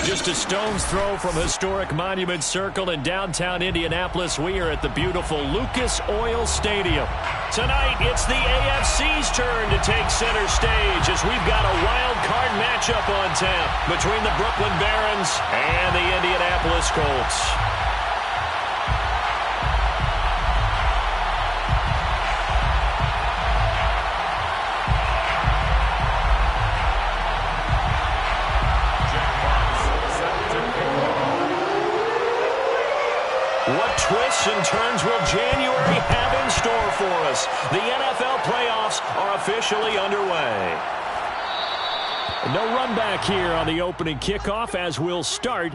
Just a stone's throw from historic Monument Circle in downtown Indianapolis. We are at the beautiful Lucas Oil Stadium. Tonight, it's the AFC's turn to take center stage as we've got a wild card matchup on tap between the Brooklyn Barons and the Indianapolis Colts. What twists and turns will January have in store for us? The NFL playoffs are officially underway. No run back here on the opening kickoff as we'll start.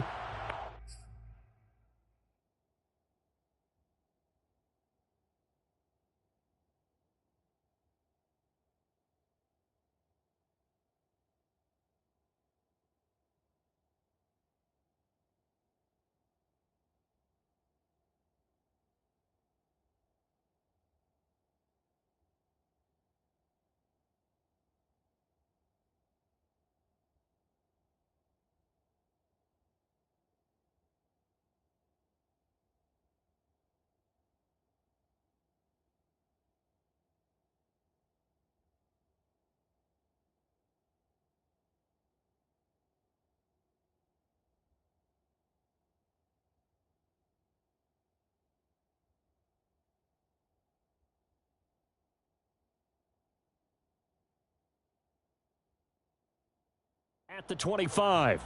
At the 25.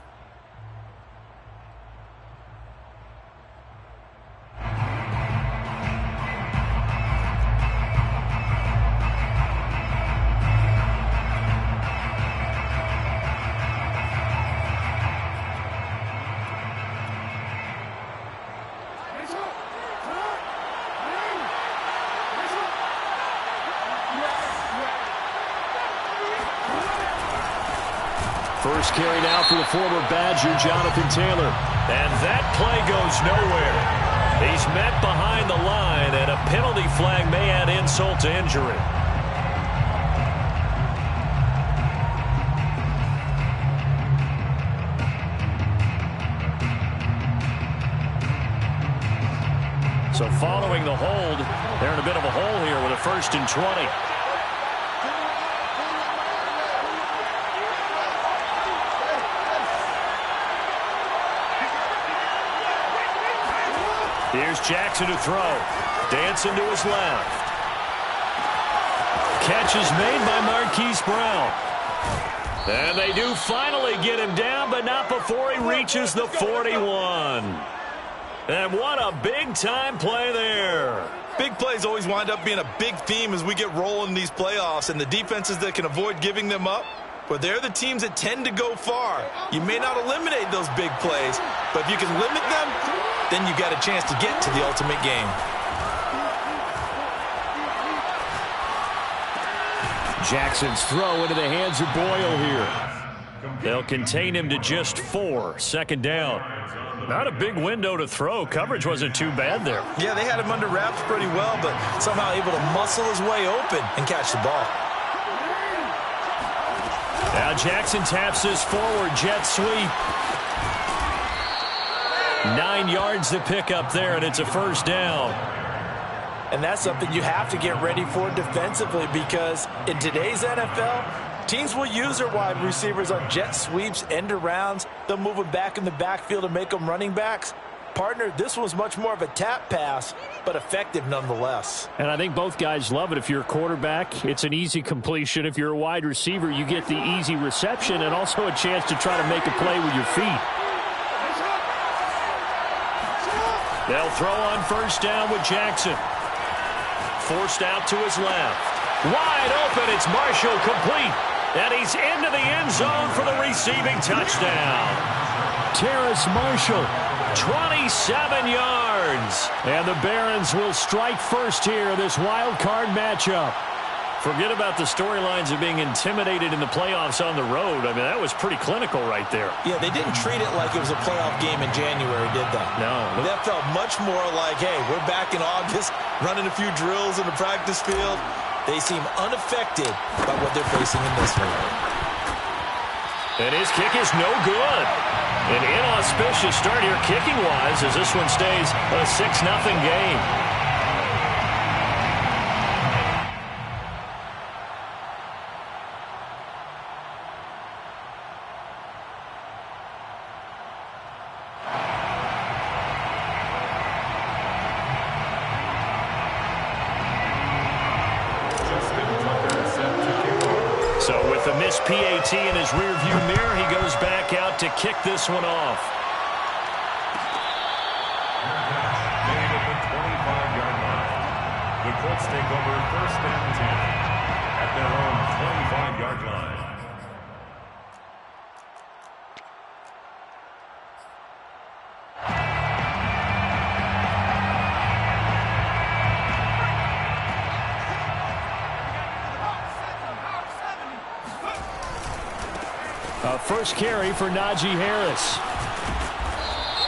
First carry now for the former Badger, Jonathan Taylor. And that play goes nowhere. He's met behind the line, and a penalty flag may add insult to injury. So following the hold, they're in a bit of a hole here with a 1st and 20. Here's Jackson to throw. Dancing to his left. Catch is made by Marquise Brown. And they do finally get him down, but not before he reaches the 41. And what a big-time play there. Big plays always wind up being a big theme as we get rolling in these playoffs, and the defenses that can avoid giving them up, but they're the teams that tend to go far. You may not eliminate those big plays, but if you can limit them, then you got a chance to get to the ultimate game. Jackson's throw into the hands of Boyle here. They'll contain him to just 4. 2nd down. Not a big window to throw. Coverage wasn't too bad there. Yeah, they had him under wraps pretty well, but somehow able to muscle his way open and catch the ball. Now Jackson taps this forward jet sweep. 9 yards to pick up there, and it's a 1st down. And that's something you have to get ready for defensively, because in today's NFL, teams will use their wide receivers on jet sweeps, end arounds. They'll move them back in the backfield and make them running backs. Partner, this was much more of a tap pass, but effective nonetheless. And I think both guys love it. If you're a quarterback, it's an easy completion. If you're a wide receiver, you get the easy reception and also a chance to try to make a play with your feet. They'll throw on 1st down with Jackson. Forced out to his left. Wide open, it's Marshall, complete. And he's into the end zone for the receiving touchdown. Terrace Marshall, 27 yards. And the Barons will strike first here in this wild card matchup. Forget about the storylines of being intimidated in the playoffs on the road. I mean, that was pretty clinical right there. Yeah, they didn't treat it like it was a playoff game in January, did they? No. That felt much more like, hey, we're back in August, running a few drills in the practice field. They seem unaffected by what they're facing in this one. And his kick is no good. An inauspicious start here kicking-wise as this one stays a 6-0 game. So with a missed PAT in his rearview mirror, he goes back out to kick this one off. Made at the 25-yard line. The Colts take over 1st and 10 at their own 25-yard line. First carry for Najee Harris.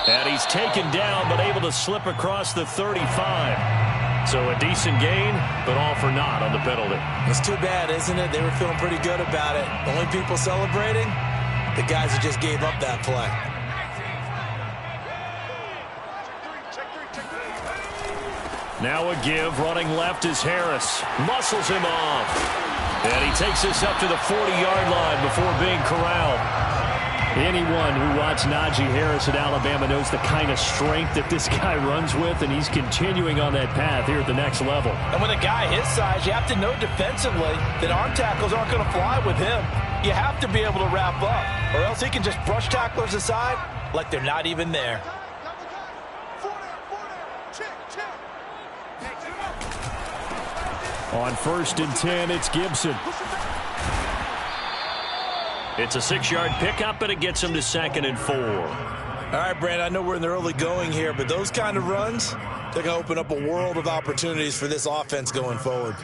And he's taken down, but able to slip across the 35. So a decent gain, but all for naught on the penalty. It's too bad, isn't it? They were feeling pretty good about it. The only people celebrating, the guys who just gave up that play. Now a give, running left is Harris. Muscles him off. And he takes this up to the 40-yard line before being corralled. Anyone who watched Najee Harris at Alabama knows the kind of strength that this guy runs with, and he's continuing on that path here at the next level. And with a guy his size, you have to know defensively that arm tackles aren't going to fly with him. You have to be able to wrap up, or else he can just brush tacklers aside like they're not even there. On 1st and 10, it's Gibson. It's a 6-yard pickup, and it gets him to 2nd and 4. All right, Brandon, I know we're in the early going here, but those kind of runs, they're going to open up a world of opportunities for this offense going forward.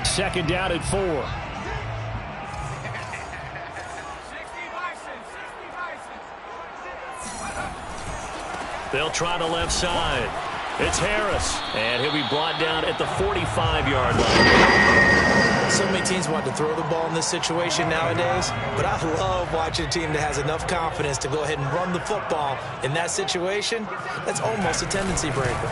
Second down at 4. They'll try the left side. It's Harris, and he'll be brought down at the 45-yard line. So many teams want to throw the ball in this situation nowadays, but I love watching a team that has enough confidence to go ahead and run the football in that situation. That's almost a tendency breaker.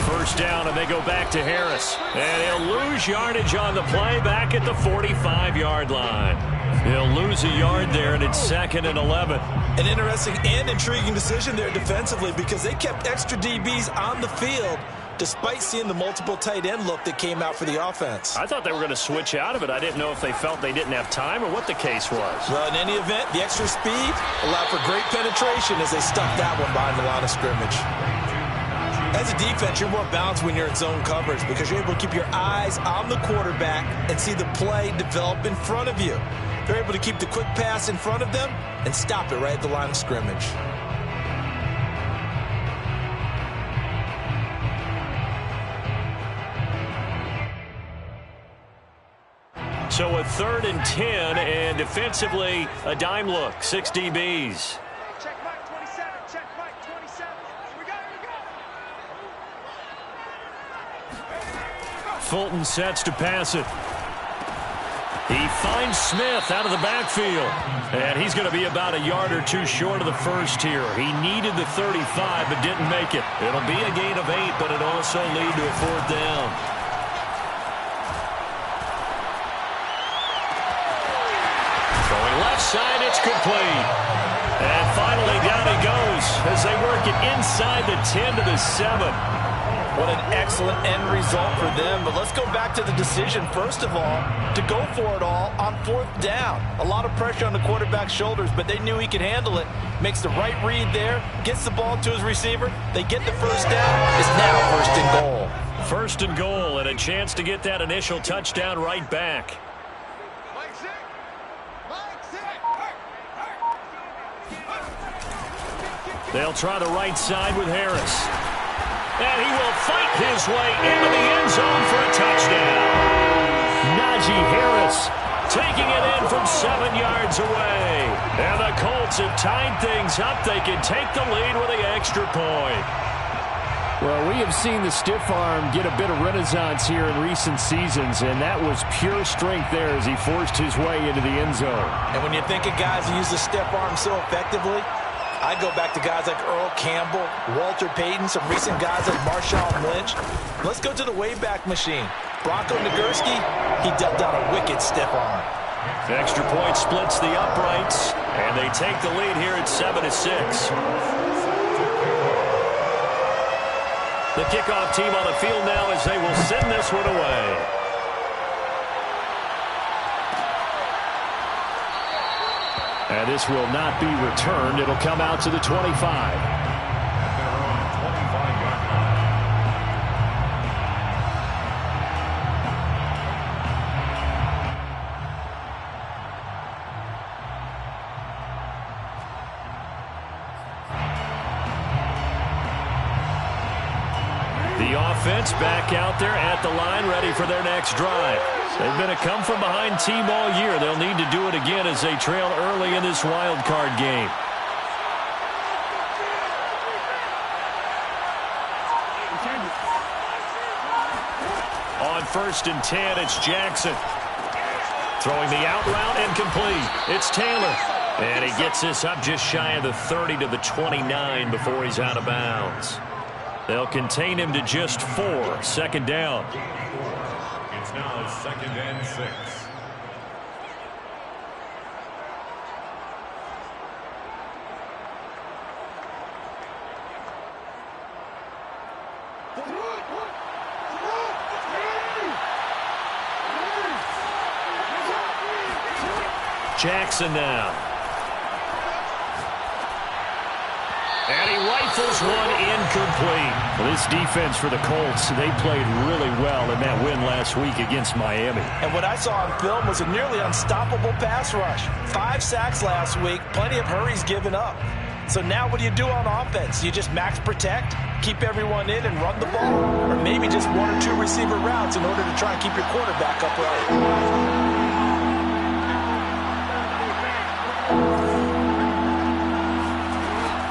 First down, and they go back to Harris. And he'll lose yardage on the play back at the 45-yard line. He'll lose a yard there, and it's 2nd and 11. An interesting and intriguing decision there defensively because they kept extra DBs on the field despite seeing the multiple tight end look that came out for the offense. I thought they were going to switch out of it. I didn't know if they felt they didn't have time or what the case was. Well, in any event, the extra speed allowed for great penetration as they stuffed that one behind the line of scrimmage. As a defense, you're more balanced when you're in zone coverage because you're able to keep your eyes on the quarterback and see the play develop in front of you. They're able to keep the quick pass in front of them and stop it right at the line of scrimmage. So a 3rd and 10, and defensively, a dime look. 6 DBs. Check Mike 27. Check Mike 27. We got it. Fulton sets to pass it. He finds Smith out of the backfield. And he's going to be about a yard or two short of the first here. He needed the 35, but didn't make it. It'll be a gain of 8, but it also lead to a 4th down. Throwing left side, it's complete. And finally down he goes as they work it inside the 10 to the 7. What an excellent end result for them. But let's go back to the decision, first of all, to go for it all on 4th down. A lot of pressure on the quarterback's shoulders, but they knew he could handle it. Makes the right read there, gets the ball to his receiver. They get the first down. It's now 1st and goal. 1st and goal, and a chance to get that initial touchdown right back. They'll try the right side with Harris. And he will fight his way into the end zone for a touchdown. Najee Harris taking it in from 7 yards away. And the Colts have tied things up. They can take the lead with the extra point. Well, we have seen the stiff arm get a bit of renaissance here in recent seasons, and that was pure strength there as he forced his way into the end zone. And when you think of guys who use the stiff arm so effectively, I go back to guys like Earl Campbell, Walter Payton, some recent guys like Marshawn Lynch. Let's go to the Wayback Machine. Bronco Nagurski, he dealt out a wicked stiff arm. The extra point splits the uprights, and they take the lead here at 7-6. The kickoff team on the field now as they will send this one away. And this will not be returned. It'll come out to the 25. The offense back out there at the line, ready for their next drive. They've been a come-from-behind team all year. They'll need to do it again as they trail early in this wild card game. On 1st and 10, it's Jackson. Throwing the out route and complete. It's Taylor. And he gets this up just shy of the 30 to the 29 before he's out of bounds. They'll contain him to just 4. 2nd down. It's now 2nd and 6. Jackson now. And he rifles one incomplete. Well, this defense for the Colts, they played really well in that win last week against Miami. And what I saw on film was a nearly unstoppable pass rush. 5 sacks last week, plenty of hurries given up. So now what do you do on offense? You just max protect, keep everyone in and run the ball? Or maybe just 1 or 2 receiver routes in order to try and keep your quarterback upright?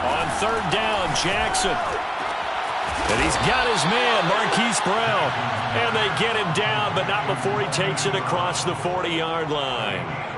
On 3rd down, Jackson. And he's got his man, Marquise Brown. And they get him down, but not before he takes it across the 40-yard line.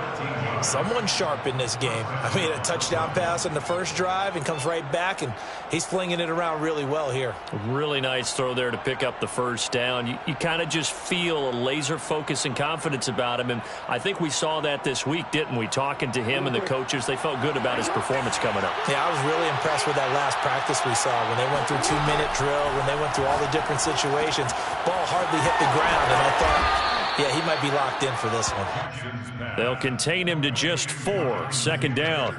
Someone sharp in this game. I mean, a touchdown pass on the first drive and comes right back, and he's flinging it around really well here. Really nice throw there to pick up the 1st down. You kind of just feel a laser focus and confidence about him, and I think we saw that this week, didn't we? Talking to him and the coaches, they felt good about his performance coming up. Yeah, I was really impressed with that last practice we saw when they went through 2-minute drill, when they went through all the different situations. Ball hardly hit the ground, and I thought, yeah, he might be locked in for this one. They'll contain him to just 4. 2nd down.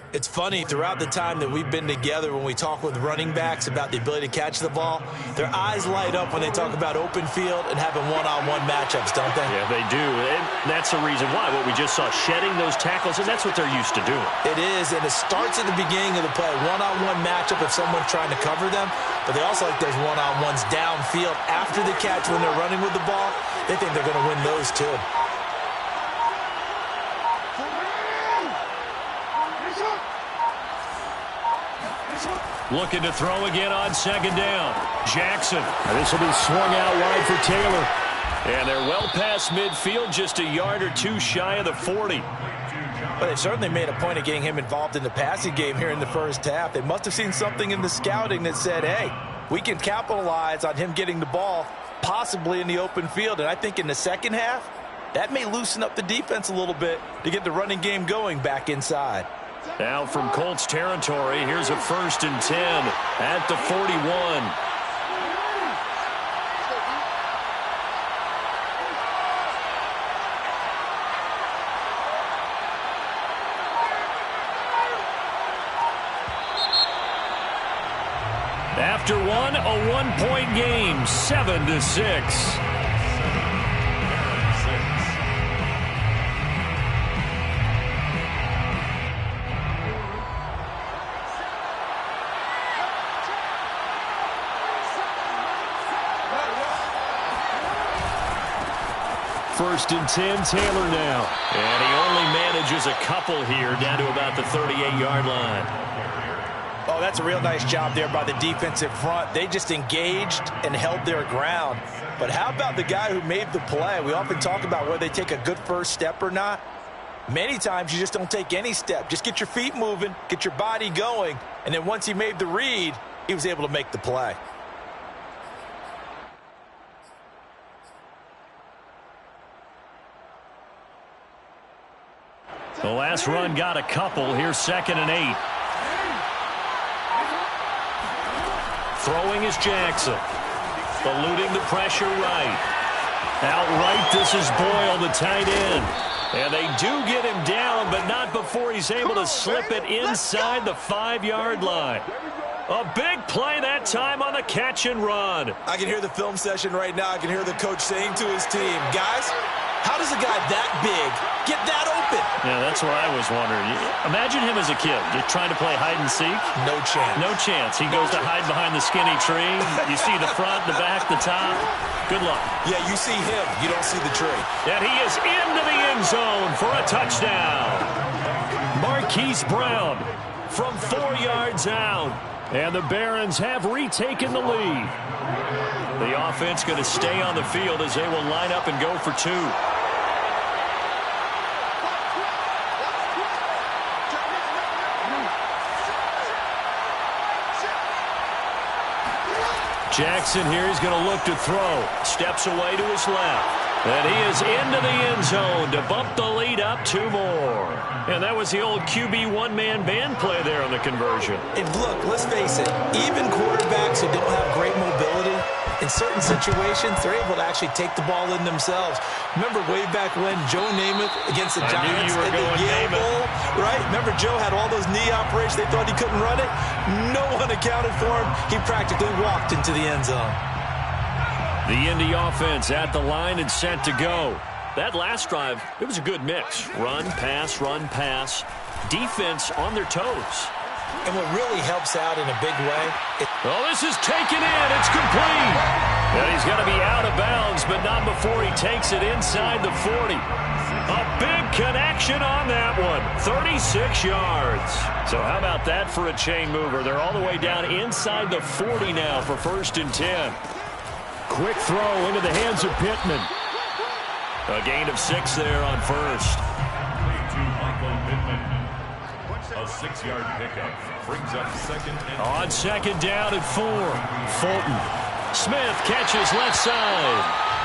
It's funny, throughout the time that we've been together, when we talk with running backs about the ability to catch the ball, their eyes light up when they talk about open field and having one-on-one matchups, don't they? Yeah, they do. And that's the reason why. What we just saw, shedding those tackles, and that's what they're used to doing. It is, and it starts at the beginning of the play. One-on-one matchup if someone's trying to cover them, but they also like those one-on-ones downfield after the catch when they're running with the ball. They think they're going to win those too. Looking to throw again on 2nd down. Jackson. And this will be swung out wide for Taylor. And they're well past midfield, just a yard or 2 shy of the 40. But they certainly made a point of getting him involved in the passing game here in the first half. They must have seen something in the scouting that said, hey, we can capitalize on him getting the ball possibly in the open field. And I think in the second half, that may loosen up the defense a little bit to get the running game going back inside. Now from Colts territory, here's a 1st and 10 at the 41. After one, a 1-point game, 7-6. First and 10, Taylor now. And he only manages a couple here, down to about the 38-yard line. Oh, Oh, that's a real nice job there by the defensive front. They just engaged and held their ground. But how about the guy who made the play? We often talk about whether they take a good first step or not. Many times you just don't take any step. Just get your feet moving, get your body going, and then once he made the read, he was able to make the play. The last run got a couple. Here's 2nd and 8. Throwing is Jackson. Eluding the pressure right. Outright, this is Boyle, the tight end. And they do get him down, but not before he's able to slip it inside the 5-yard line. A big play that time on the catch and run. I can hear the film session right now. I can hear the coach saying to his team, guys, how does a guy that big get that open? Yeah, that's what I was wondering. Imagine him as a kid, just trying to play hide and seek. No chance. No chance. He goes to hide behind the skinny tree. You see the front, the back, the top. Good luck. Yeah, you see him. You don't see the tree. And he is into the end zone for a touchdown. Marquise Brown from 4 yards out. And the Barons have retaken the lead. The offense going to stay on the field as they will line up and go for 2. Jackson here is going to look to throw. Steps away to his left. And he is into the end zone to bump the lead up 2 more. And that was the old QB one-man band play there on the conversion. And look, let's face it, even quarterbacks who don't have great mobility, in certain situations, they're able to actually take the ball in themselves. Remember way back when Joe Namath against the Giants in the Yale Bowl, right? Remember Joe had all those knee operations. They thought he couldn't run it. No one accounted for him. He practically walked into the end zone. The Indy offense at the line and set to go. That last drive, it was a good mix. Run, pass, defense on their toes. And what really helps out in a big way. Oh, this is taken in. It's complete. And he's going to be out of bounds, but not before he takes it inside the 40. A big connection on that one. 36 yards. So how about that for a chain mover? They're all the way down inside the 40 now for 1st and 10. Quick throw into the hands of Pittman. A gain of 6 there on 1st. A 6-yard pickup brings up 2nd and on 2nd down and 4. Fulton. Smith catches left side.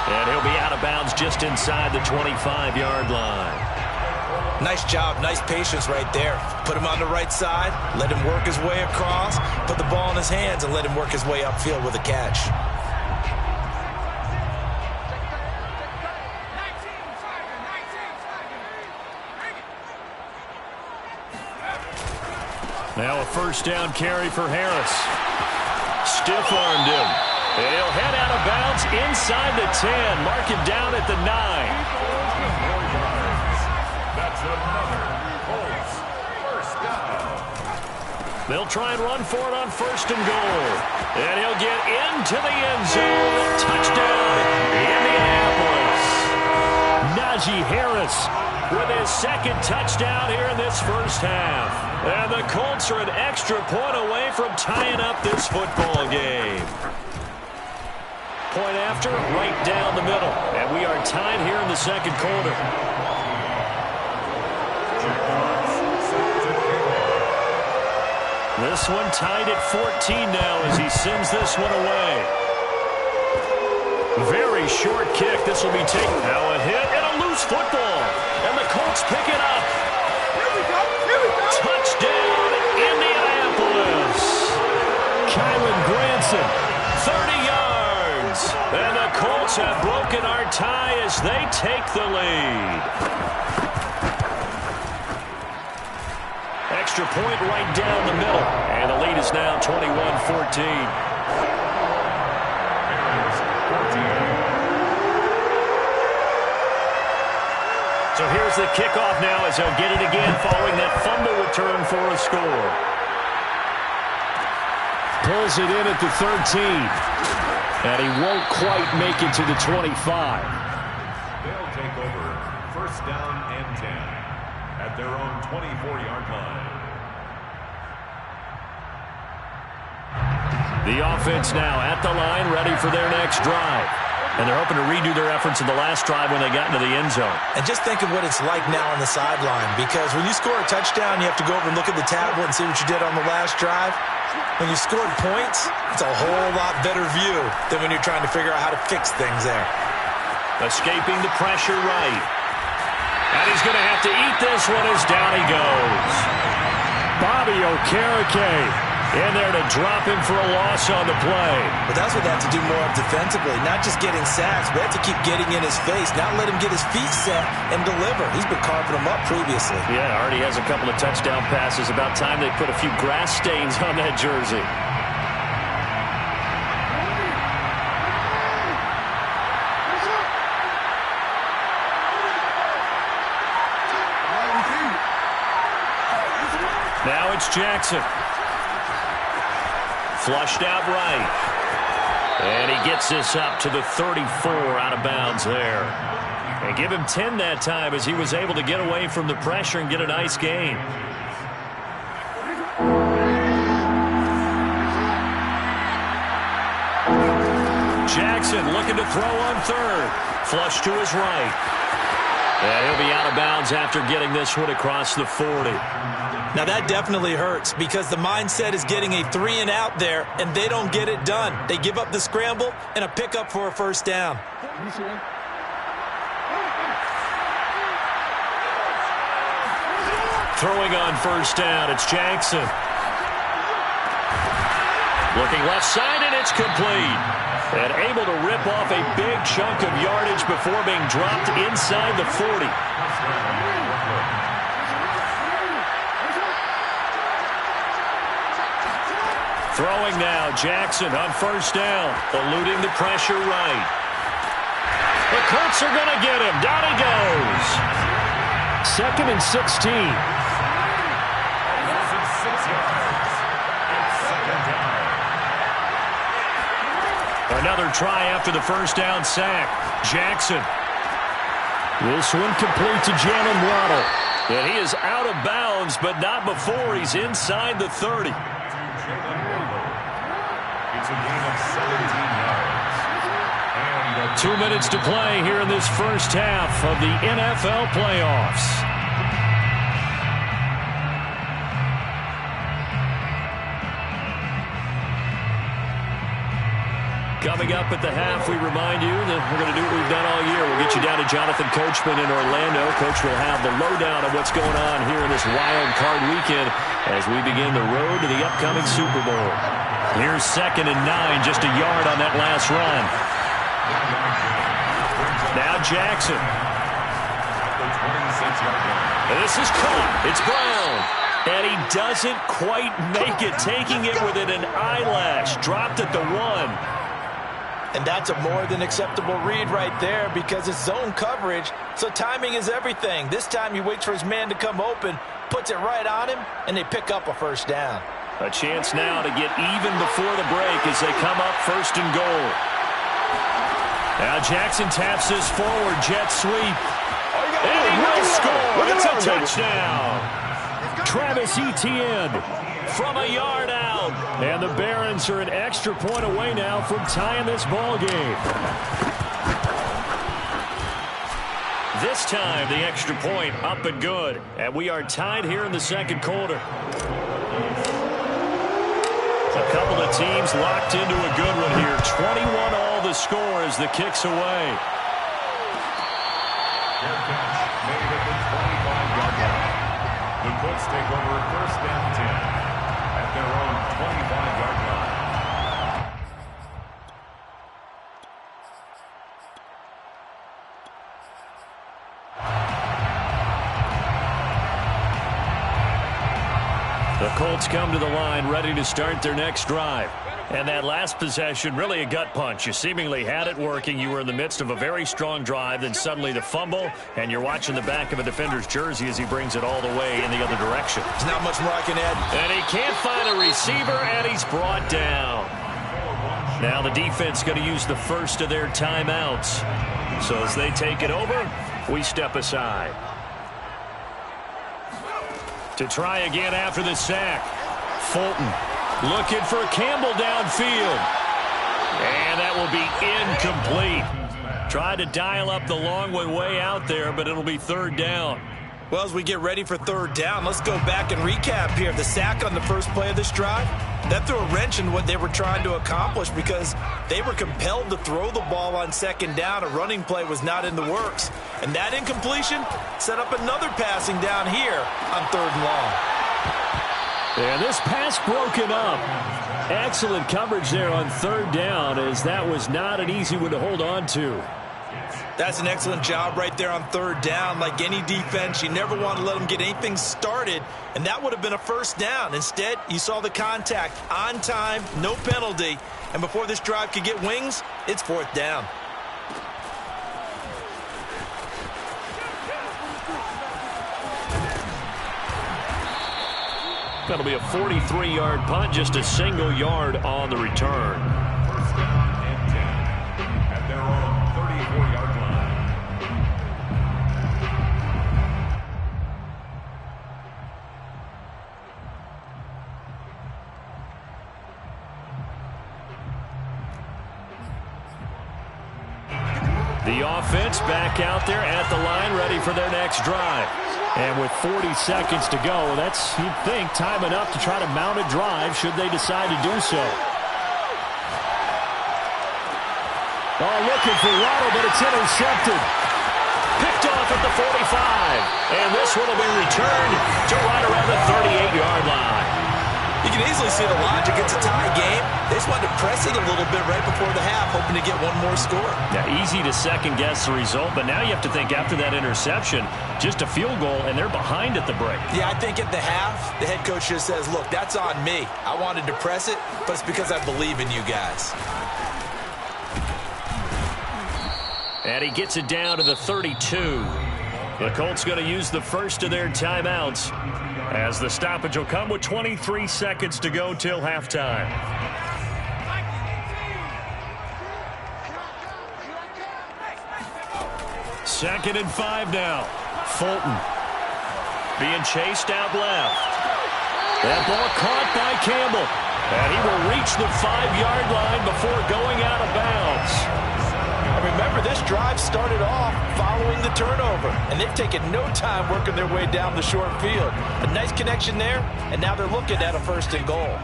And he'll be out of bounds just inside the 25-yard line. Nice job, nice patience right there. Put him on the right side, let him work his way across, put the ball in his hands, and let him work his way upfield with a catch. Now a 1st down carry for Harris. Stiff-armed him. And he'll head out of bounds inside the 10. Mark him down at the 9. that's another Colts 1st down. They'll try and run for it on 1st and goal. And he'll get into the end zone. Touchdown, Indianapolis. Najee Harris with his 2nd touchdown here in this 1st half. And the Colts are an extra point away from tying up this football game. Point after, right down the middle. And we are tied here in the 2nd quarter. This one tied at 14 now as he sends this one away. Very short kick. This will be taken. Now a hit and a loose football. And the Colts pick it up. Touchdown, Indianapolis. Kylan Granson, 30 yards. And the Colts have broken our tie as they take the lead. Extra point right down the middle. And the lead is now 21-14. So here's the kickoff now as they'll get it again following that fumble return for a score. Pulls it in at the 13. And he won't quite make it to the 25. They'll take over 1st down and 10 at their own 24-yard line. The offense now at the line, ready for their next drive. And they're hoping to redo their efforts in the last drive when they got into the end zone. And just think of what it's like now on the sideline, because when you score a touchdown, you have to go over and look at the tablet and see what you did on the last drive. When you scored points, it's a whole lot better view than when you're trying to figure out how to fix things there. Escaping the pressure right. And he's going to have to eat this one as down he goes. Bobby Okereke in there to drop him for a loss on the play. But that's what they have to do more of defensively, not just getting sacks, but they have to keep getting in his face, not let him get his feet set and deliver. He's been carving them up previously. Yeah, already has a couple of touchdown passes. About time they put a few grass stains on that jersey. Now it's Jackson. Flushed out right. And he gets this up to the 34 out of bounds there. And give him 10 that time as he was able to get away from the pressure and get a nice gain. Jackson looking to throw on third. Flush to his right. And he'll be out of bounds after getting this one across the 40. Now that definitely hurts because the mindset is getting a 3-and-out there, and they don't get it done. They give up the scramble and a pickup for a first down. Throwing on first down, it's Jackson. Looking left side, and it's complete. And able to rip off a big chunk of yardage before being dropped inside the 40. Throwing now, Jackson on first down, eluding the pressure right. The Colts are going to get him. Down he goes. 2nd and 16. Another try after the first down sack. Jackson. This one complete to Jalen Waddle. And he is out of bounds, but not before he's inside the 30. It's a gain of 17 yards. 2 minutes to play here in this first half of the NFL playoffs. Coming up at the half, we remind you that we're going to do what we've done all year. We'll get you down to Jonathan Coachman in Orlando. Coach will have the lowdown of what's going on here in this wild card weekend as we begin the road to the upcoming Super Bowl. Here's 2nd and 9, just a yard on that last run. Now Jackson. And this is caught. It's Brown. And he doesn't quite make it, taking it within an eyelash. Dropped at the 1. And that's a more than acceptable read right there because it's zone coverage, so timing is everything. This time he waits for his man to come open, puts it right on him, and they pick up a first down. A chance now to get even before the break as they come up 1st and goal. Now Jackson taps this forward, jet sweep. And he will score. It's a touchdown. Travis Etienne from a yard out. And the Barons are an extra point away now from tying this ball game. This time, the extra point up and good. And we are tied here in the second quarter. A couple of teams locked into a good one here. 21 all the score as the kick's away. Fair catch made at the 25-yard line. The Colts take over 1st and 10 at their own 25-yard line. The Colts come to the line ready to start their next drive. And that last possession, really a gut punch. You seemingly had it working. You were in the midst of a very strong drive. Then suddenly the fumble, and you're watching the back of a defender's jersey as he brings it all the way in the other direction. There's not much more I can add. And he can't find a receiver, and he's brought down. Now the defense going to use the first of their timeouts. So as they take it over, we step aside. To try again after the sack, Fulton. Looking for Campbell downfield. And that will be incomplete. Tried to dial up the long one way out there, but it'll be third down. Well, as we get ready for third down, let's go back and recap here. The sack on the first play of this drive, that threw a wrench in what they were trying to accomplish because they were compelled to throw the ball on second down. A running play was not in the works. And that incompletion set up another passing down here on third and long. And this pass broken up. Excellent coverage there on third down, as that was not an easy one to hold on to. That's an excellent job right there on third down. Like any defense, you never want to let them get anything started, and that would have been a first down. Instead, you saw the contact on time, no penalty, and before this drive could get wings, it's fourth down. That'll be a 43-yard punt, just a single yard on the return. First down and 10 at their own 34-yard line. The offense back out there at the line, ready for their next drive. And with 40 seconds to go, that's, you'd think, time enough to try to mount a drive should they decide to do so. Oh, looking for Waddle, but it's intercepted. Picked off at the 45. And this one will be returned to right around the 38-yard line. You can easily see the logic. It's a tie game. They just wanted to press it a little bit right before the half, hoping to get one more score. Yeah, easy to second-guess the result, but now you have to think after that interception, just a field goal, and they're behind at the break. Yeah, I think at the half, the head coach just says, look, that's on me. I wanted to press it, but it's because I believe in you guys. And he gets it down to the 32. The Colts going to use the first of their timeouts, as the stoppage will come with 23 seconds to go till halftime. Second and 5 now. Fulton being chased out left. That ball caught by Campbell. And he will reach the 5-yard line before going out of bounds. And remember, this drive started off following the turnover, and they've taken no time working their way down the short field. A nice connection there, and now they're looking at a first and goal.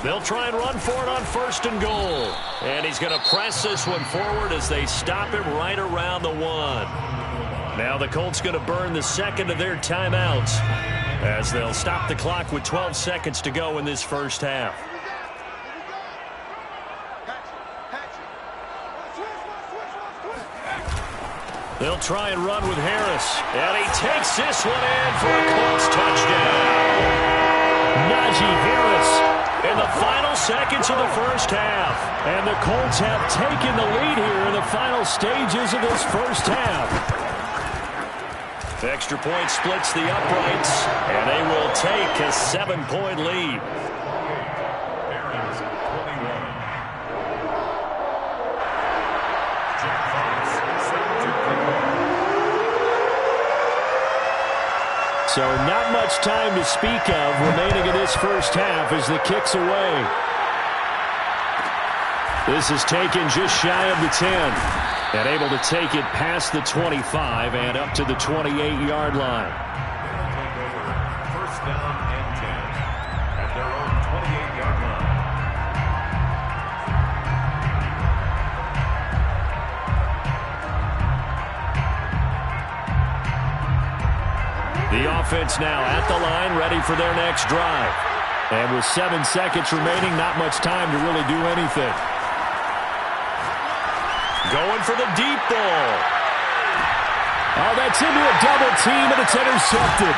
They'll try and run for it on first and goal. And he's going to press this one forward as they stop him right around the 1. Now the Colts going to burn the second of their timeouts, as they'll stop the clock with 12 seconds to go in this first half. They'll try and run with Harris. And he takes this one in for a Colts touchdown. Najee Harris in the final seconds of the first half. And the Colts have taken the lead here in the final stages of this first half. The extra point splits the uprights, and they will take a 7-point lead. So not much time to speak of remaining in this first half as the kick's away. This is taken just shy of the 10. And able to take it past the 25 and up to the 28-yard line. First down and 10 at their own 28-yard line. The offense now at the line, ready for their next drive. And with 7 seconds remaining, not much time to really do anything. Going for the deep ball. Oh, that's into a double team, and it's intercepted.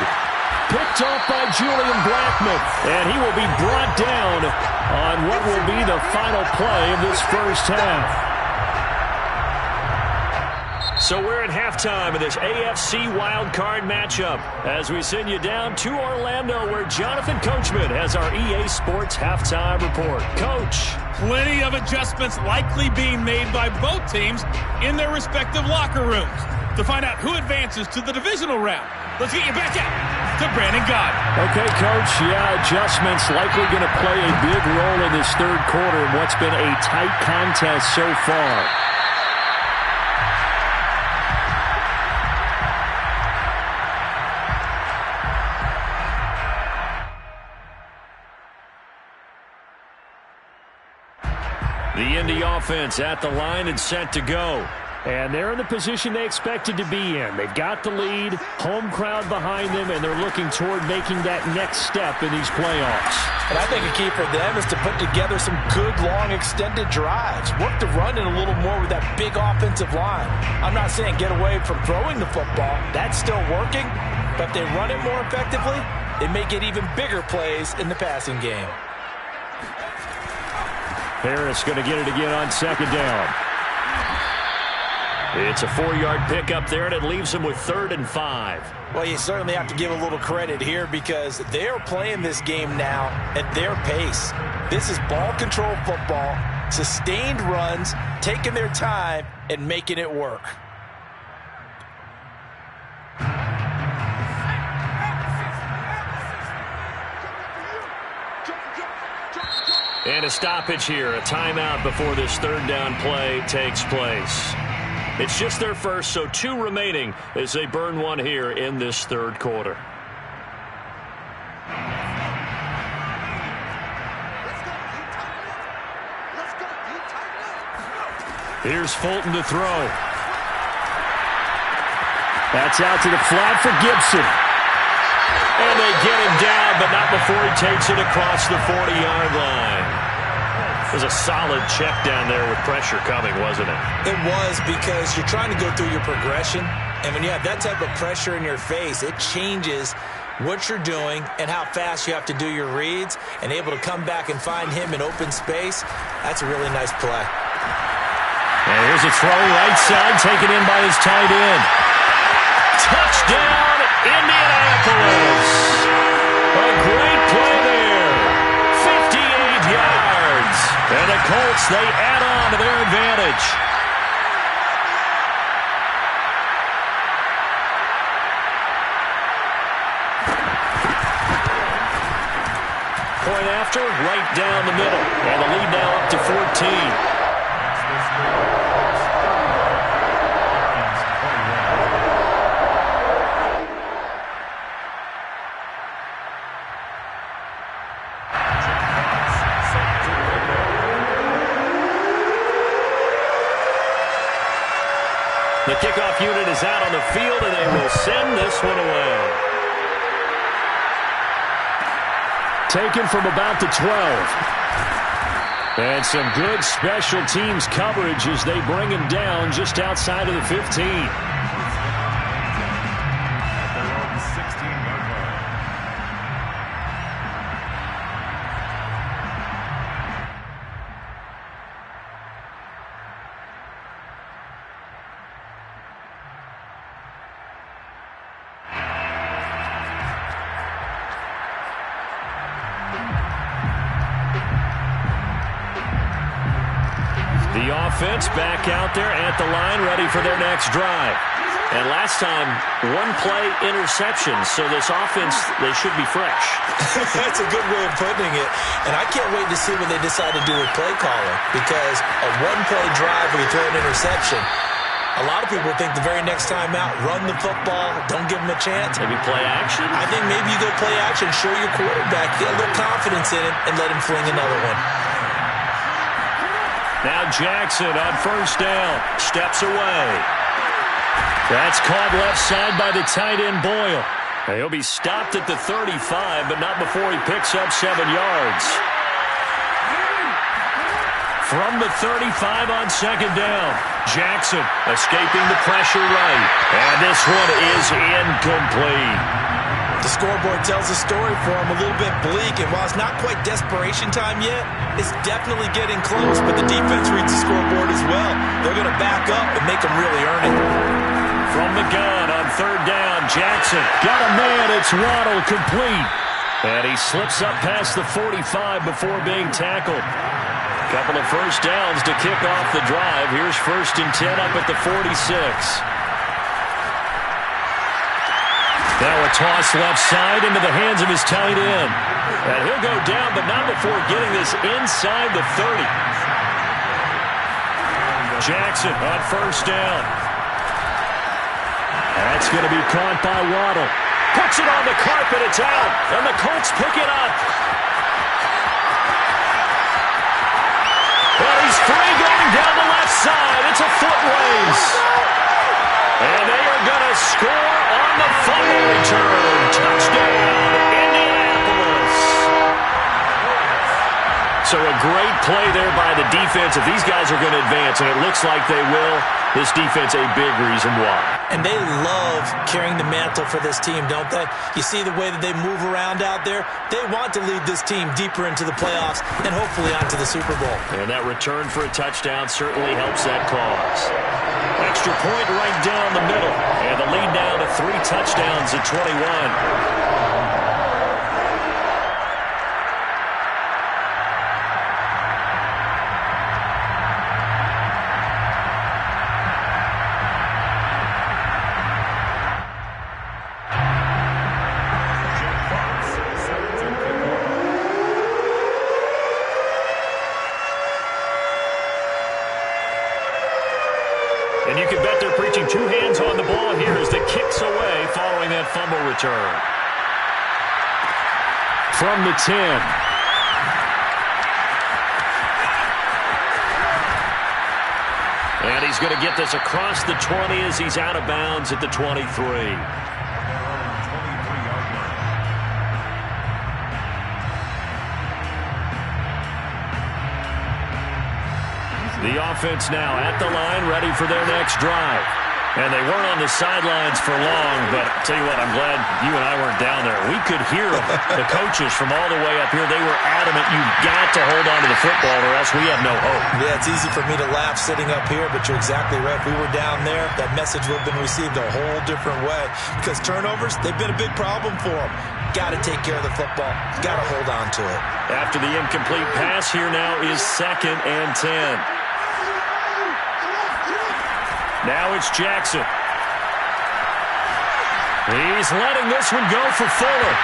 Picked off by Julian Blackmon. And he will be brought down on what will be the final play of this first half. So we're at halftime of this AFC wildcard matchup as we send you down to Orlando, where Jonathan Coachman has our EA Sports halftime report. Coach. Plenty of adjustments likely being made by both teams in their respective locker rooms. to find out who advances to the divisional round. Let's get you back out to Brandon Gott. Okay, Coach, adjustments likely going to play a big role in this third quarter in what's been a tight contest so far. The Indy offense at the line and set to go. And they're in the position they expected to be in. They've got the lead, home crowd behind them, and they're looking toward making that next step in these playoffs. And I think a key for them is to put together some good, long, extended drives. Work the run in a little more with that big offensive line. I'm not saying get away from throwing the football. That's still working. But if they run it more effectively, they may get even bigger plays in the passing game. Harris going to get it again on second down. It's a 4-yard pickup there, and it leaves them with 3rd and 5. Well, you certainly have to give a little credit here because they're playing this game now at their pace. This is ball control football, sustained runs, taking their time, and making it work. And a stoppage here, a timeout before this third down play takes place. It's just their first, so 2 remaining as they burn one here in this third quarter. Here's Fulton to throw. That's out to the flat for Gibson. And they get him down, but not before he takes it across the 40-yard line. It was a solid check down there with pressure coming, wasn't it? It was, because you're trying to go through your progression, and when you have that type of pressure in your face, it changes what you're doing and how fast you have to do your reads, and able to come back and find him in open space. That's a really nice play. And here's a throw right side, taken in by his tight end. Touchdown, Indianapolis. A great play there. 58 yards. And the Colts, they add on to their advantage. Point after, right down the middle. And the lead now up to 14. The kickoff unit is out on the field, and they will send this one away. Taken from about the 12. And some good special teams coverage as they bring him down just outside of the 15. The offense back out there at the line, ready for their next drive. And last time, 1-play interception, so this offense, they should be fresh. That's a good way of putting it. And I can't wait to see what they decide to do with play calling, because a 1-play drive where you throw an interception, a lot of people think the very next time out, run the football, don't give them a chance. Maybe play action? I think maybe you go play action, show your quarterback, get a little confidence in him, and let him fling another one. Now Jackson on first down, steps away. That's caught left side by the tight end Boyle. He'll be stopped at the 35, but not before he picks up 7 yards. From the 35 on second down, Jackson escaping the pressure right. And this one is incomplete. The scoreboard tells a story for him, a little bit bleak, and while it's not quite desperation time yet, it's definitely getting close, but the defense reads the scoreboard as well. They're going to back up and make them really earn it. From the gun on third down, Jackson got a man, it's Waddle, complete. And he slips up past the 45 before being tackled. Couple of first downs to kick off the drive. Here's 1st and 10 up at the 46. Now a toss left side into the hands of his tight end. And he'll go down, but not before getting this inside the 30. Jackson on first down. That's going to be caught by Waddle. Puts it on the carpet, it's out, and the Colts pick it up. Well, he's free going down the left side. It's a foot race. And they are going to score on the fumble return. Touchdown, Indianapolis. So a great play there by the defense. If these guys are going to advance, and it looks like they will, this defense a big reason why. And they love carrying the mantle for this team, don't they? You see the way that they move around out there? They want to lead this team deeper into the playoffs and hopefully onto the Super Bowl. And that return for a touchdown certainly helps that cause. Extra point right down the middle. And the lead now to 3 touchdowns at 21. And you can bet they're preaching 2 hands on the ball here as the kick's away following that fumble return. From the 10. And he's going to get this across the 20 as he's out of bounds at the 23. The offense now at the line, ready for their next drive. And they weren't on the sidelines for long, but I'll tell you what, I'm glad you and I weren't down there. We could hear them, the coaches from all the way up here. They were adamant, you've got to hold on to the football or else we have no hope. Yeah, it's easy for me to laugh sitting up here, but you're exactly right. If we were down there, that message would have been received a whole different way. Because turnovers, they've been a big problem for them. Got to take care of the football. Got to hold on to it. After the incomplete pass, here now is 2nd and 10. Now it's Jackson. He's letting this one go for Fuller.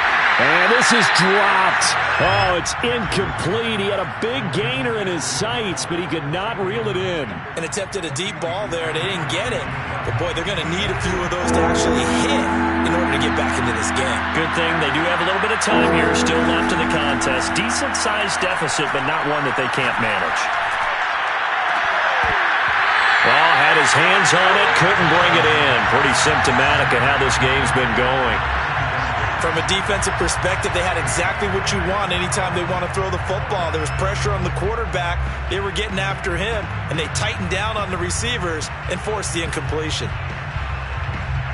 And this is dropped. Oh, it's incomplete. He had a big gainer in his sights, but he could not reel it in. And attempted a deep ball there. They didn't get it. But, boy, they're going to need a few of those to actually hit in order to get back into this game. Good thing they do have a little bit of time here still left in the contest. Decent-sized deficit, but not one that they can't manage. Well, had his hands on it, couldn't bring it in. Pretty symptomatic of how this game's been going. From a defensive perspective, they had exactly what you want anytime they want to throw the football. There was pressure on the quarterback. They were getting after him, and they tightened down on the receivers and forced the incompletion.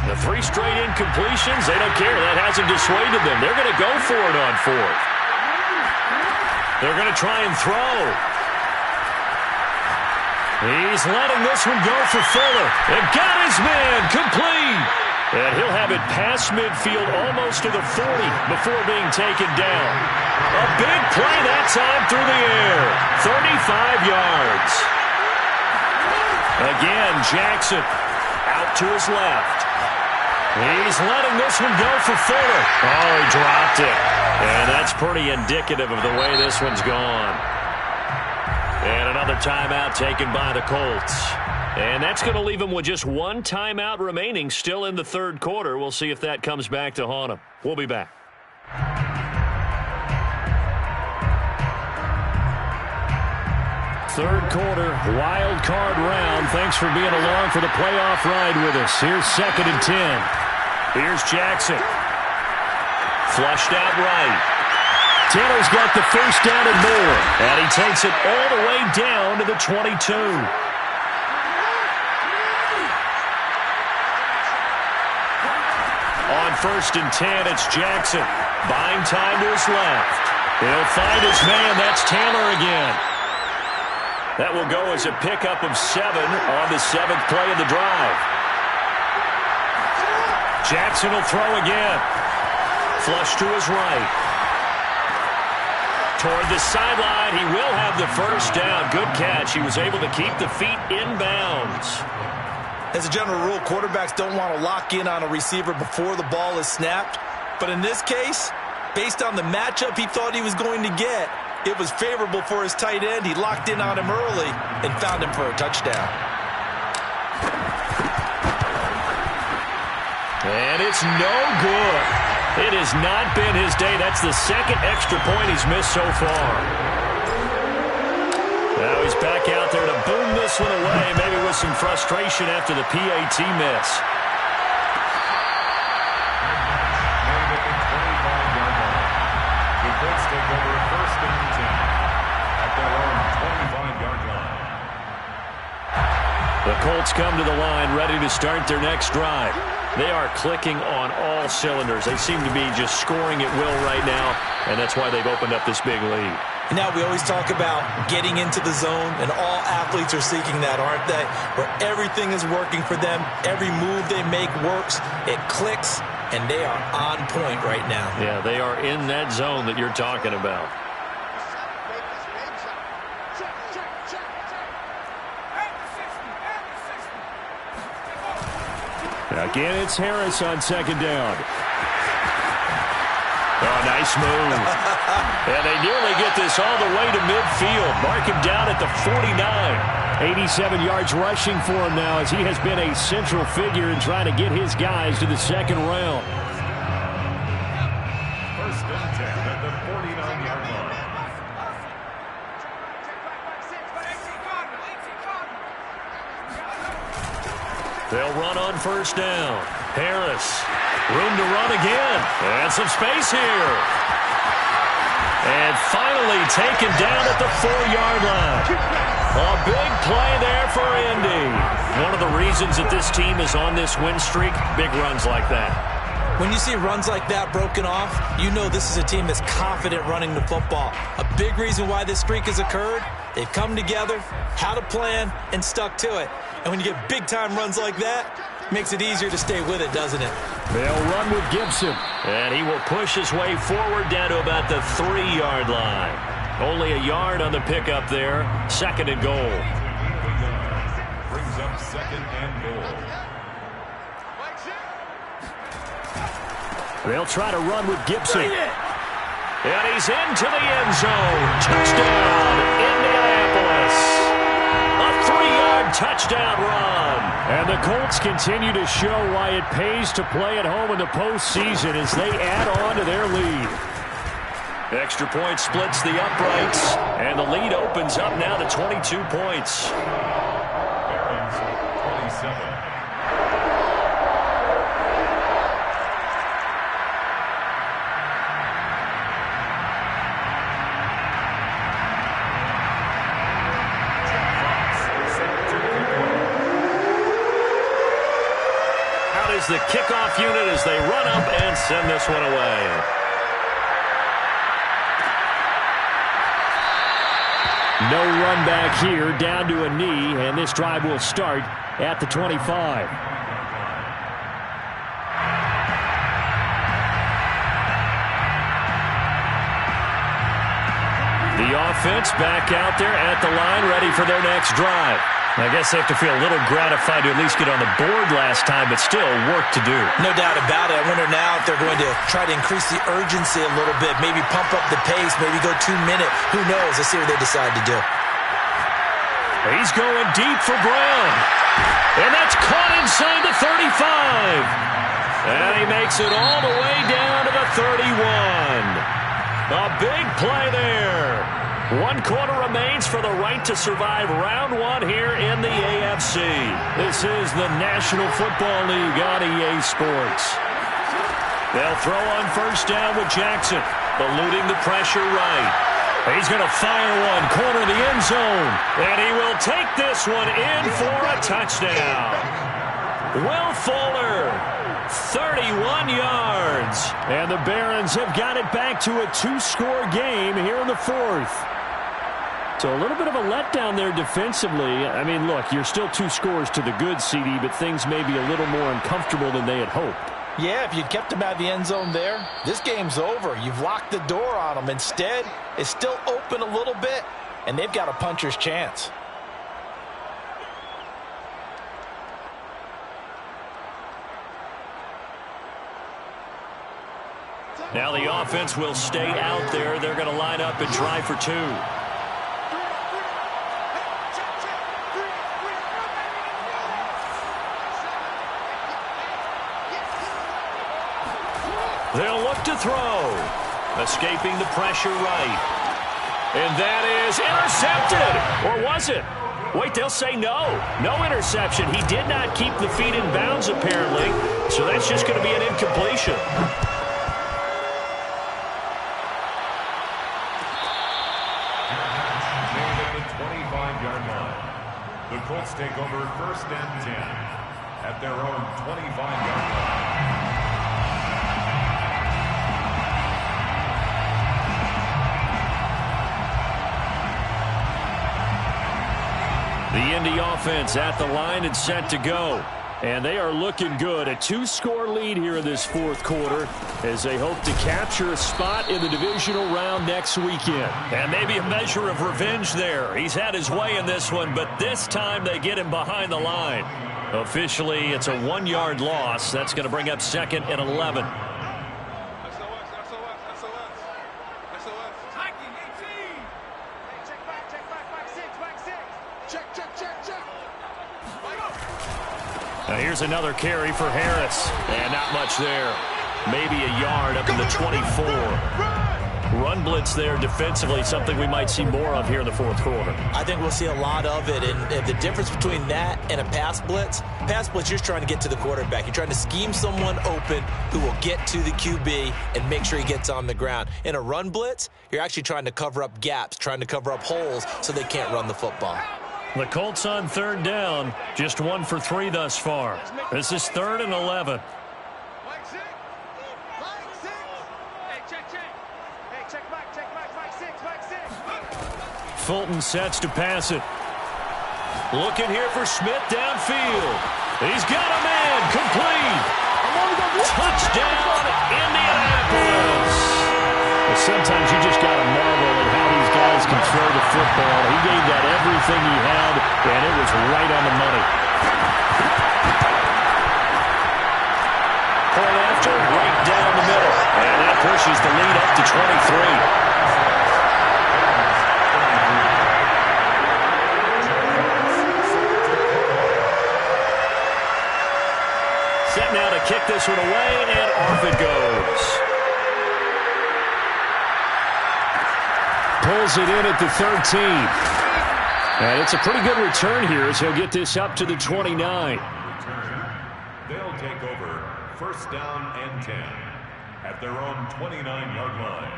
The 3 straight incompletions, they don't care. That hasn't dissuaded them. They're going to go for it on 4th. They're going to try and throw. He's letting this one go for Fuller. And got his man complete. And he'll have it past midfield almost to the 40 before being taken down. A big play that time through the air. 35 yards. Again, Jackson out to his left. He's letting this one go for Fuller. Oh, he dropped it. And that's pretty indicative of the way this one's gone. And another timeout taken by the Colts. And that's going to leave them with just 1 timeout remaining still in the 3rd quarter. We'll see if that comes back to haunt them. We'll be back. Third quarter, wild card round. Thanks for being along for the playoff ride with us. Here's 2nd and 10. Here's Jackson. Flushed out right. Taylor's got the first down and more. And he takes it all the way down to the 22. On 1st and 10, it's Jackson. Buying time to his left. He'll find his man. That's Taylor again. That will go as a pickup of 7 on the 7th play of the drive. Jackson will throw again. Flush to his right. Toward the sideline, he will have the first down. Good catch. He was able to keep the feet in bounds. As a general rule, quarterbacks don't want to lock in on a receiver before the ball is snapped. But in this case, based on the matchup he thought he was going to get, it was favorable for his tight end. He locked in on him early and found him for a touchdown. And it's no good. It has not been his day. That's the second extra point he's missed so far. Now he's back out there to boom this one away, maybe with some frustration after the PAT miss. The Colts take over first and 10 at their own 25-yard line. The Colts come to the line ready to start their next drive. They are clicking on all cylinders. They seem to be just scoring at will right now, and that's why they've opened up this big lead. Now we always talk about getting into the zone, and all athletes are seeking that, aren't they? Where everything is working for them, every move they make works, it clicks, and they are on point right now. Yeah, they are in that zone that you're talking about. Again, it's Harris on second down. Oh, nice move. And they nearly get this all the way to midfield. Mark him down at the 49. 87 yards rushing for him now as he has been a central figure in trying to get his guys to the second round. First and 10 at the 49-yard line. They'll run on first down. Harris, room to run again. And some space here. And finally taken down at the 4-yard line. A big play there for Indy. One of the reasons that this team is on this win streak, big runs like that. When you see runs like that broken off, you know this is a team that's confident running the football. A big reason why this streak has occurred, they've come together, had a plan, and stuck to it. And when you get big-time runs like that, it makes it easier to stay with it, doesn't it? They'll run with Gibson. And he will push his way forward down to about the 3-yard line. Only a yard on the pickup there. Second and goal. Brings up second and goal. They'll try to run with Gibson. And he's into the end zone. Touchdown, Indianapolis. A 3-yard touchdown run. And the Colts continue to show why it pays to play at home in the postseason as they add on to their lead. Extra point splits the uprights, and the lead opens up now to 22 points. Barons, 27. Is the kickoff unit as they run up and send this one away. No run back here, down to a knee, and this drive will start at the 25. The offense back out there at the line, ready for their next drive. I guess they have to feel a little gratified to at least get on the board last time, but still work to do. No doubt about it. I wonder now if they're going to try to increase the urgency a little bit, maybe pump up the pace, maybe go 2-minute. Who knows? Let's see what they decide to do. He's going deep for Brown. And that's caught inside the 35. And he makes it all the way down to the 31. A big play there. 1 quarter remains for the right to survive round 1 here in the AFC. This is the National Football League on EA Sports. They'll throw on first down with Jackson, eluding the pressure right. He's going to fire one, corner the end zone, and he will take this one in for a touchdown. Will Fuller, 31 yards. And the Barons have got it back to a 2-score game here in the 4th. So a little bit of a letdown there defensively. I mean, look, you're still 2 scores to the good, CD, but things may be a little more uncomfortable than they had hoped. Yeah, if you'd kept them out of the end zone there, this game's over. You've locked the door on them. Instead, it's still open a little bit, and they've got a puncher's chance. Now the offense will stay out there. They're going to line up and try for two. They'll look to throw. Escaping the pressure right. And that is intercepted. Or was it? Wait, they'll say no. No interception. He did not keep the feet in bounds, apparently. So that's just going to be an incompletion. Made at the 25-yard line. The Colts take over 1st and 10 at their own 25-yard line. The Indy offense at the line and set to go. And they are looking good. A 2-score lead here in this 4th quarter as they hope to capture a spot in the divisional round next weekend. And maybe a measure of revenge there. He's had his way in this one, but this time they get him behind the line. Officially, it's a 1-yard loss. That's going to bring up 2nd and 11. Now here's another carry for Harris. And not much there. Maybe a yard up to the 24. Run blitz there defensively, something we might see more of here in the 4th quarter. I think we'll see a lot of it. And the difference between that and a pass blitz, you're just trying to get to the quarterback. You're trying to scheme someone open who will get to the QB and make sure he gets on the ground. In a run blitz, you're actually trying to cover up gaps, trying to cover up holes so they can't run the football. The Colts on 3rd down, just 1 for 3 thus far. This is 3rd and 11. Fulton sets to pass it. Looking here for Smith downfield. He's got a man, complete. Touchdown, Indianapolis. But sometimes you just got to marvel at how these guys can throw the football. He gave that everything he had, and it was right on the money. Point after, right down the middle. And that pushes the lead up to 23. Set now to kick this one away, and off it goes. Pulls it in at the 13. And it's a pretty good return here as he'll get this up to the 29. They'll take over 1st down and 10 at their own 29-yard line.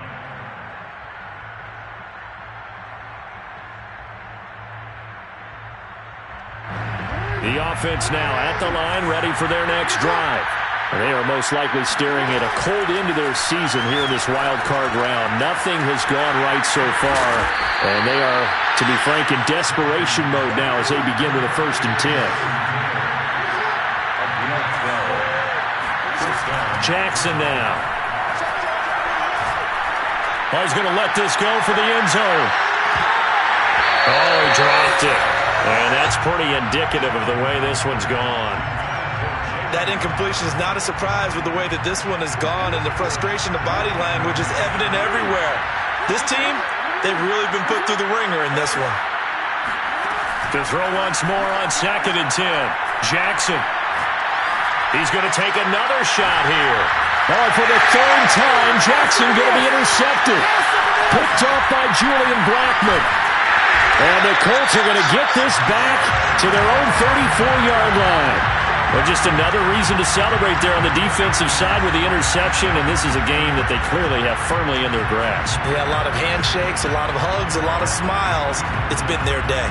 The offense now at the line, ready for their next drive. They are most likely staring at a cold end to their season here in this wild card round. Nothing has gone right so far, and they are, to be frank, in desperation mode now as they begin with a 1st and 10. Jackson now. Oh, he's going to let this go for the end zone. Oh, he dropped it. And that's pretty indicative of the way this one's gone. That incompletion is not a surprise with the way that this one has gone, and the frustration, the body language is evident everywhere. This team, they've really been put through the ringer in this one. To throw once more on 2nd and 10. Jackson. He's going to take another shot here. Oh, for the 3rd time, Jackson going to be intercepted. Picked off by Julian Blackmon. And the Colts are going to get this back to their own 34-yard line. Well, just another reason to celebrate there on the defensive side with the interception, and this is a game that they clearly have firmly in their grasp. Yeah, a lot of handshakes, a lot of hugs, a lot of smiles. It's been their day.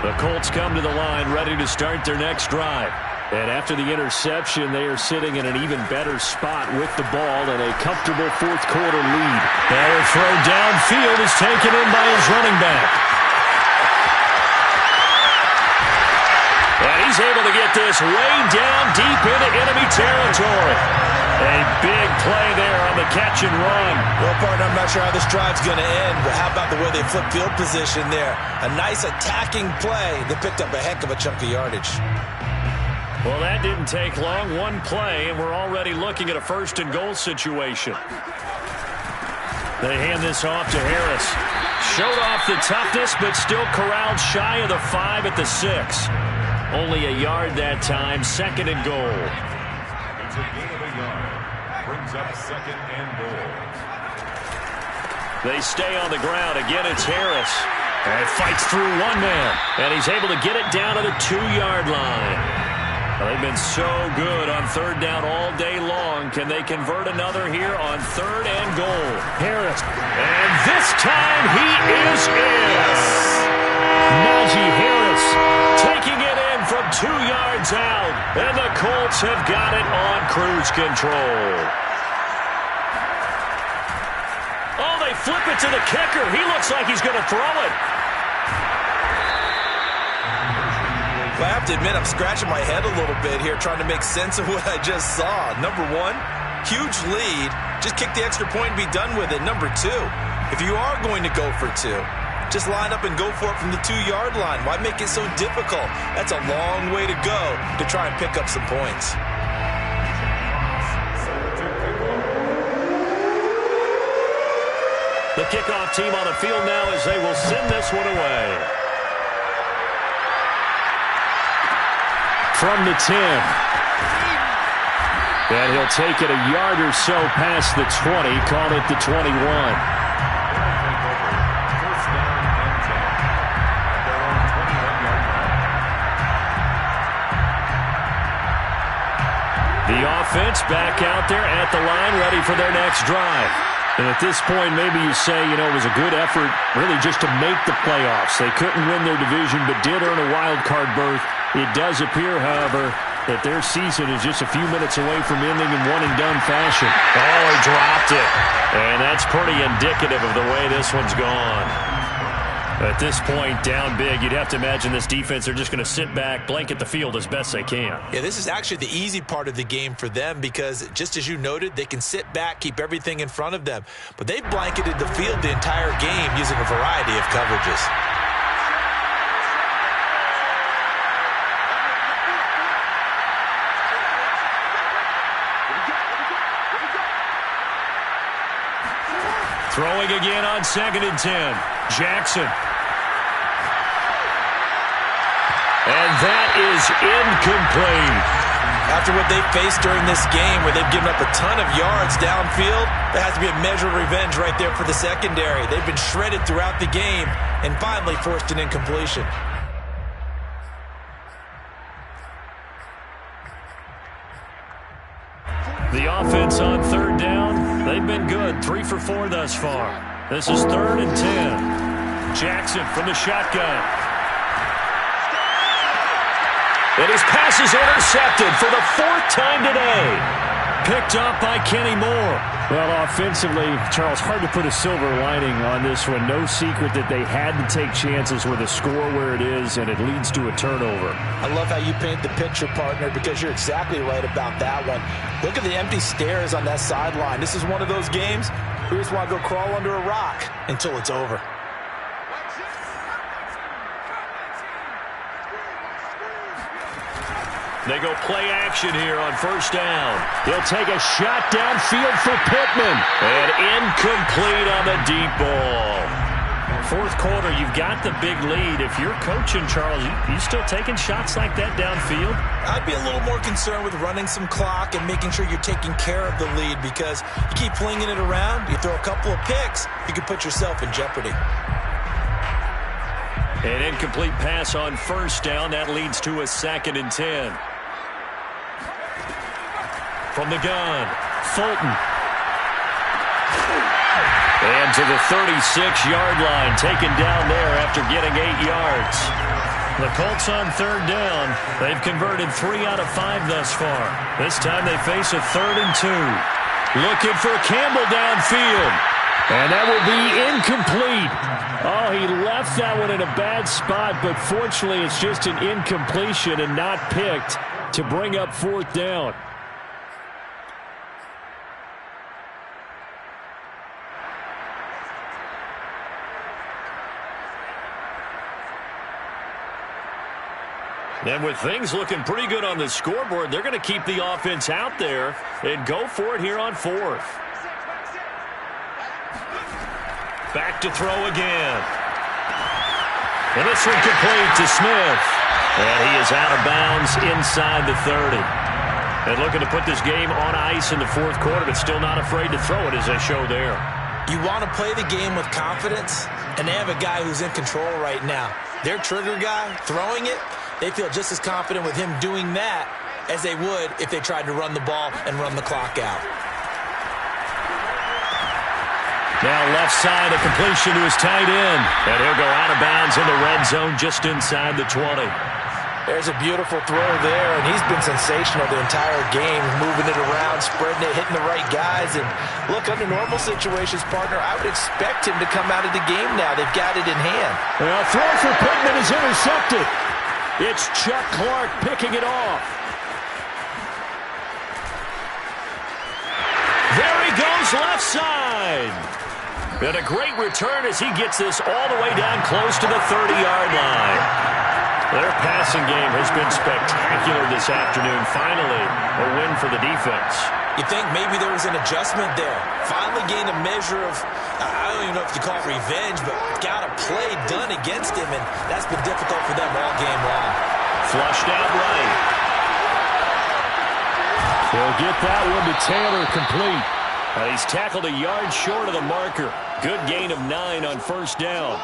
The Colts come to the line ready to start their next drive. And after the interception, they are sitting in an even better spot with the ball and a comfortable 4th quarter lead. Now a throw downfield is taken in by his running back. And he's able to get this way down deep into enemy territory. A big play there on the catch and run. Well, partner, I'm not sure how this drive's going to end, but how about the way they flip field position there? A nice attacking play that picked up a heck of a chunk of yardage. Well, that didn't take long. One play, and we're already looking at a first-and-goal situation. They hand this off to Harris. Showed off the toughness, but still corralled shy of the 5 at the 6. Only a yard that time, second and goal. It's a gain of a yard. Brings up second and goal. They stay on the ground. Again, it's Harris. And fights through one man. And he's able to get it down to the 2-yard line. Well, they've been so good on third down all day long. Can they convert another here on third and goal? Harris. And this time he is in. Najee Harris taking it in from 2 yards out. And the Colts have got it on cruise control. Oh, they flip it to the kicker. He looks like he's going to throw it. Well, I have to admit, I'm scratching my head a little bit here trying to make sense of what I just saw. Number one, huge lead. Just kick the extra point and be done with it. Number two, if you are going to go for 2, just line up and go for it from the 2-yard line. Why make it so difficult? That's a long way to go to try and pick up some points. The kickoff team on the field now as they will send this one away. From the 10. And he'll take it a yard or so past the 20, call it the 21. First down and 10. At their own 21-yard line. The offense back out there at the line, ready for their next drive. And at this point, maybe you say, it was a good effort really just to make the playoffs. They couldn't win their division, but did earn a wild card berth. It does appear, however, that their season is just a few minutes away from ending in one-and-done fashion. Oh, he dropped it. And that's pretty indicative of the way this one's gone. At this point, down big, you'd have to imagine this defense, they're just going to sit back, blanket the field as best they can. Yeah, this is actually the easy part of the game for them because, just as you noted, they can sit back, keep everything in front of them. But they've blanketed the field the entire game using a variety of coverages. Throwing again on 2nd and 10. Jackson. And that is incomplete. After what they faced during this game where they've given up a ton of yards downfield, there has to be a measure of revenge right there for the secondary. They've been shredded throughout the game and finally forced an incompletion. The offense on third down, they've been good. 3 for 4 thus far. This is 3rd and 10. Jackson from the shotgun. And his pass is intercepted for the 4th time today. Picked up by Kenny Moore. Well, offensively, Charles, hard to put a silver lining on this one. No secret that they had to take chances with a score where it is, and it leads to a turnover. I love how you paint the picture, partner, because you're exactly right about that one. Look at the empty stairs on that sideline. This is one of those games we just want to go crawl under a rock until it's over. They go play action here on first down. He'll take a shot downfield for Pittman. And incomplete on the deep ball. 4th quarter, you've got the big lead. If you're coaching, Charles, you still taking shots like that downfield? I'd be a little more concerned with running some clock and making sure you're taking care of the lead because you keep flinging it around, you throw a couple of picks, you could put yourself in jeopardy. An incomplete pass on first down. That leads to a 2nd and 10. From the gun, Fulton. And to the 36-yard line, taken down there after getting 8 yards. The Colts on third down. They've converted 3 out of 5 thus far. This time they face a 3rd and 2. Looking for Campbell downfield. And that will be incomplete. Oh, he left that one in a bad spot, but fortunately it's just an incompletion and not picked to bring up 4th down. And with things looking pretty good on the scoreboard, they're going to keep the offense out there and go for it here on fourth. Back to throw again. And this one complete to Smith. And he is out of bounds inside the 30. And looking to put this game on ice in the fourth quarter, but still not afraid to throw it as they show there. You want to play the game with confidence, and they have a guy who's in control right now. Their trigger guy, throwing it, they feel just as confident with him doing that as they would if they tried to run the ball and run the clock out. Now left side, a completion to his tight end. And he'll go out of bounds in the red zone just inside the 20. There's a beautiful throw there, and he's been sensational the entire game, moving it around, spreading it, hitting the right guys. And look, under normal situations, partner, I would expect him to come out of the game now. They've got it in hand. Well, throw for Pittman is intercepted. It's Chuck Clark picking it off. There he goes left side. And a great return as he gets this all the way down close to the 30-yard line. Their passing game has been spectacular this afternoon. Finally, a win for the defense. You think maybe there was an adjustment there. Finally gained a measure of, I don't even know if you call it revenge, but got a play done against him, and that's been difficult for them all game long. Flushed out right. They'll get that one to Taylor complete. He's tackled a yard short of the marker. Good gain of 9 on first down.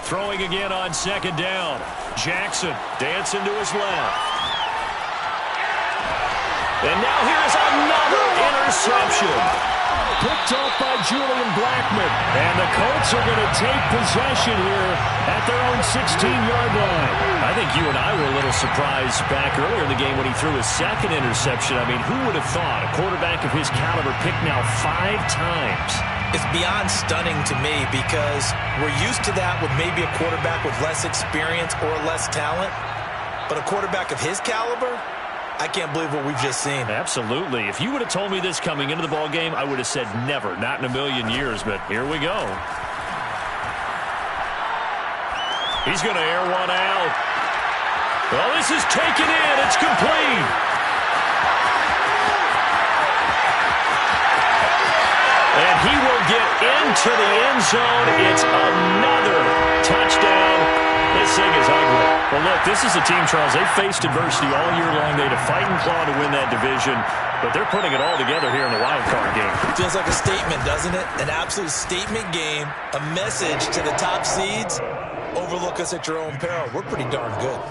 Throwing again on second down. Jackson dancing to his left. And now here's another interception. Picked off by Julian Blackmon. And the Colts are going to take possession here at their own 16-yard line. I think you and I were a little surprised back earlier in the game when he threw his second interception. I mean, who would have thought a quarterback of his caliber picked now 5 times? It's beyond stunning to me because we're used to that with maybe a quarterback with less experience or less talent. But a quarterback of his caliber, I can't believe what we've just seen. Absolutely. If you would have told me this coming into the ball game, I would have said never, not in a million years. But here we go. He's going to air one out. Well, this is taken in. It's complete. And he will get into the end zone. It's another touchdown. This thing is ugly. Well, look, this is a team, Charles, they faced adversity all year long. They had to fight and claw to win that division, but they're putting it all together here in the wild card game. Feels like a statement, doesn't it? An absolute statement game, a message to the top seeds. Overlook us at your own peril. We're pretty darn good.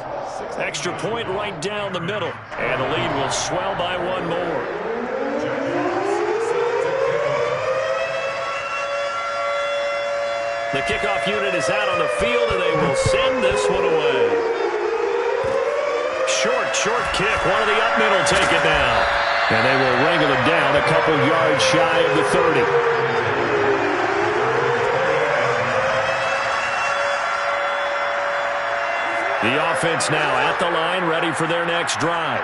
Extra point right down the middle, and the lead will swell by 1 more. The kickoff unit is out on the field, and they will send this one away. Short kick. One of the up middle take it down. And they will wrangle it down a couple yards shy of the 30. The offense now at the line, ready for their next drive.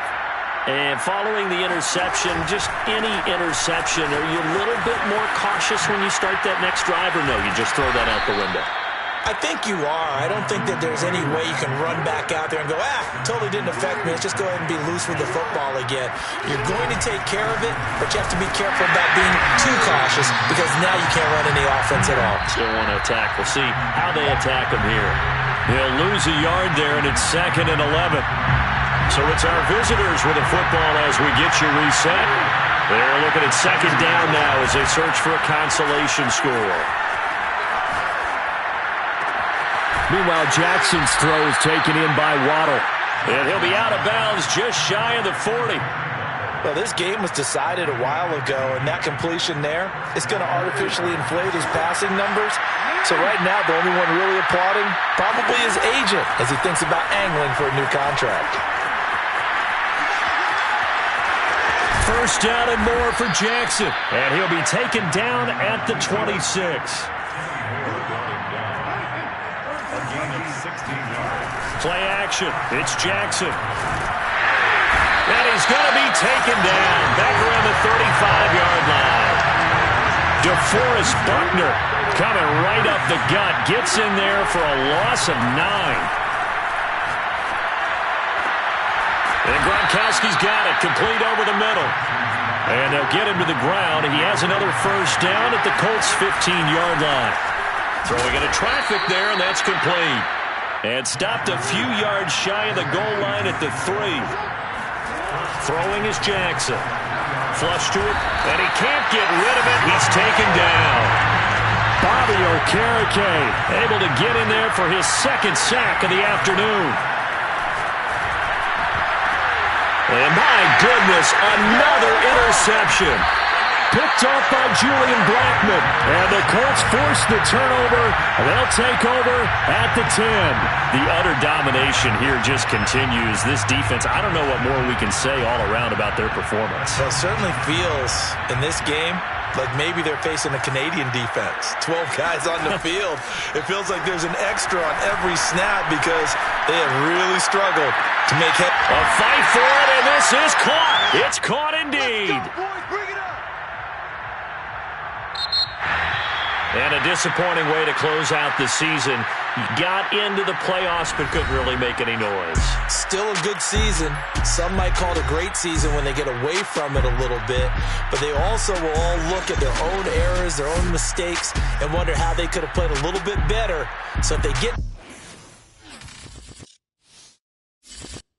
And following the interception, just any interception, are you a little bit more cautious when you start that next drive, or no, you just throw that out the window? I think you are. I don't think that there's any way you can run back out there and go, totally didn't affect me. Let's just go ahead and be loose with the football again. You're going to take care of it, but you have to be careful about being too cautious because now you can't run any offense at all. Still want to attack. We'll see how they attack them here. They'll lose a yard there, and it's 2nd and 11. So it's our visitors with the football as we get you reset. They're looking at 2nd down now as they search for a consolation score. Meanwhile, Jackson's throw is taken in by Waddle. And he'll be out of bounds just shy of the 40. Well, this game was decided a while ago, and that completion there is going to artificially inflate his passing numbers. So right now, the only one really applauding probably his agent as he thinks about angling for a new contract. First down and more for Jackson. And he'll be taken down at the 26. Play action. It's Jackson. And he's going to be taken down back around the 35-yard line. DeForest Buckner coming right up the gut. Gets in there for a loss of 9. And Gronkowski's got it, complete over the middle. And they'll get him to the ground. He has another first down at the Colts' 15-yard line. Throwing into traffic there, and that's complete. And stopped a few yards shy of the goal line at the 3. Throwing is Jackson. Flush to it, and he can't get rid of it. He's taken down. Bobby Okereke able to get in there for his second sack of the afternoon. And my goodness, another interception. Picked off by Julian Blackmon. And the Colts force the turnover. They'll take over at the 10. The utter domination here just continues. This defense, I don't know what more we can say all around about their performance. Well, it certainly feels in this game like maybe they're facing a Canadian defense. 12 guys on the field. It feels like there's an extra on every snap because they have really struggled to make head. A fight for it, and this is caught. It's caught indeed. Let's go, boys. Bring it up. And a disappointing way to close out the season. Got into the playoffs but couldn't really make any noise. Still a good season. Some might call it a great season when they get away from it a little bit. But they also will all look at their own errors, their own mistakes, and wonder how they could have played a little bit better. So if they get